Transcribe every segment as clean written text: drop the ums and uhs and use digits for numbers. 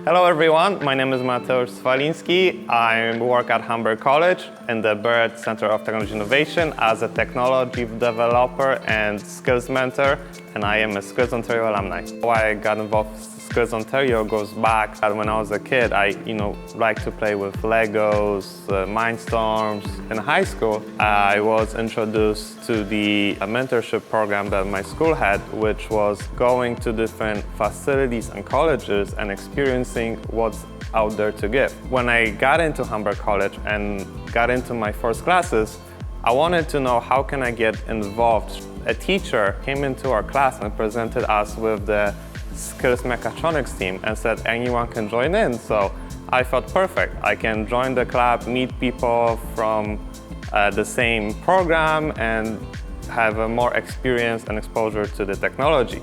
Hello everyone, my name is Mateusz Swalinski. I work at Hamburg College in the Barrett Center of Technology Innovation as a technology developer and skills mentor, and I am a Skills Ontario alumni. Why I got involved with Skills Ontario goes back when I was a kid. I like to play with Legos, Mindstorms. In high school, I was introduced to the mentorship program that my school had, which was going to different facilities and colleges and experiencing what's out there to give. When I got into Hamburg College and got into my first classes, I wanted to know how can I get involved. A teacher came into our class and presented us with the Skills Mechatronics team and said anyone can join in. So I felt perfect. I can join the club, meet people from the same program and have a more experience and exposure to the technology.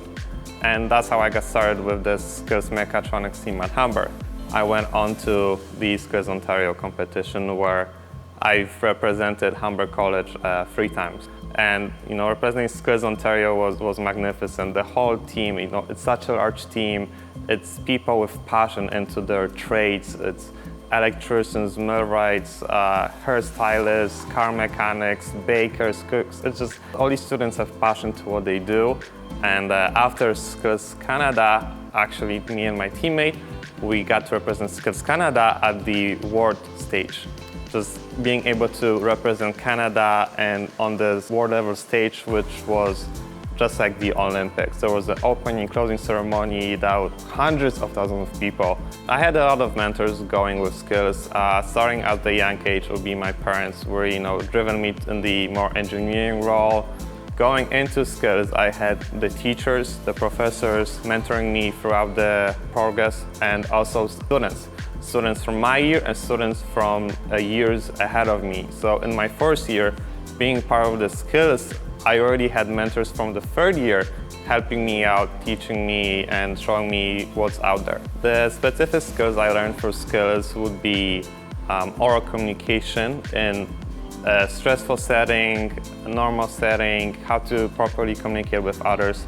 And that's how I got started with the Skills Mechatronics team at Hamburg. I went on to the Skills Ontario competition where I've represented Hamburg College 3 times. And representing Skills Ontario was magnificent. The whole team, it's such a large team. It's people with passion into their trades. It's electricians, millwrights, hairstylists, car mechanics, bakers, cooks. It's just all these students have passion to what they do. And after Skills Canada, actually me and my teammate, we got to represent Skills Canada at the world stage. Just being able to represent Canada and on this world level stage, which was just like the Olympics. There was an opening, closing ceremony that was hundreds of thousands of people. I had a lot of mentors going with skills. Starting at the young age would be my parents, were driven me in the more engineering role. Going into skills, I had the teachers, the professors mentoring me throughout the progress, and also students from my year and students from years ahead of me. So in my first year, being part of the skills, I already had mentors from the 3rd year helping me out, teaching me and showing me what's out there. The specific skills I learned for skills would be oral communication in a stressful setting, a normal setting, how to properly communicate with others,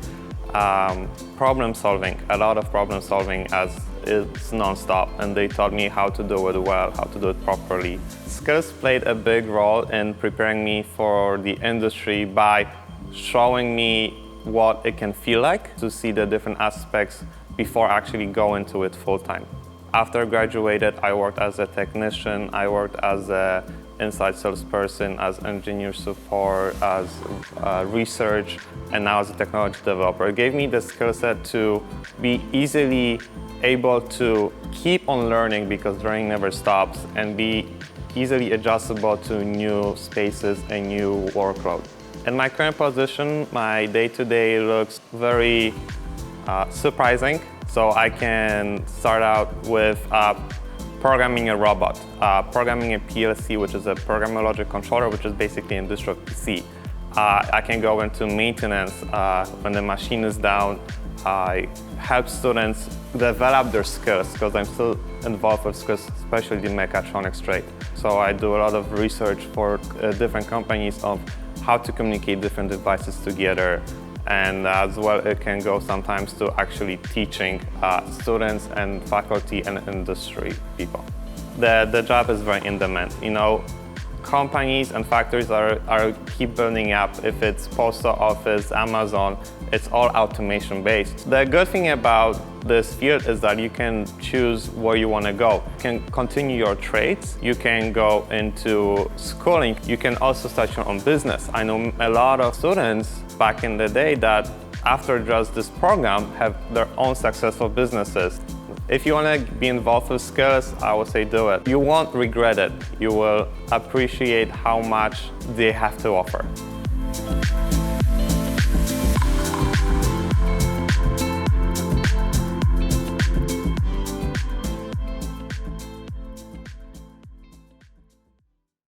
problem solving, a lot of problem solving as it's non-stop, and they taught me how to do it well, how to do it properly. Skills played a big role in preparing me for the industry by showing me what it can feel like to see the different aspects before actually going into it full-time. After I graduated, I worked as a technician, I worked as an inside salesperson, as engineer support, as research, and now as a technology developer. It gave me the skill set to be easily able to keep on learning because learning never stops, and be easily adjustable to new spaces and new workload. In my current position, my day-to-day looks very surprising. So I can start out with programming a robot, programming a PLC, which is a programmable logic controller, which is basically an industrial PC. I can go into maintenance when the machine is down. I help students develop their skills because I'm still involved with skills, especially the mechatronics trade. So I do a lot of research for different companies of how to communicate different devices together. And as well, it can go sometimes to actually teaching students and faculty and industry people. The job is very in demand. Companies and factories are keep building up. If it's postal office, Amazon, it's all automation based. The good thing about this field is that you can choose where you want to go. You can continue your trades, you can go into schooling, you can also start your own business. I know a lot of students back in the day that after just this program have their own successful businesses. If you want to be involved with skills, I would say do it. You won't regret it. You will appreciate how much they have to offer.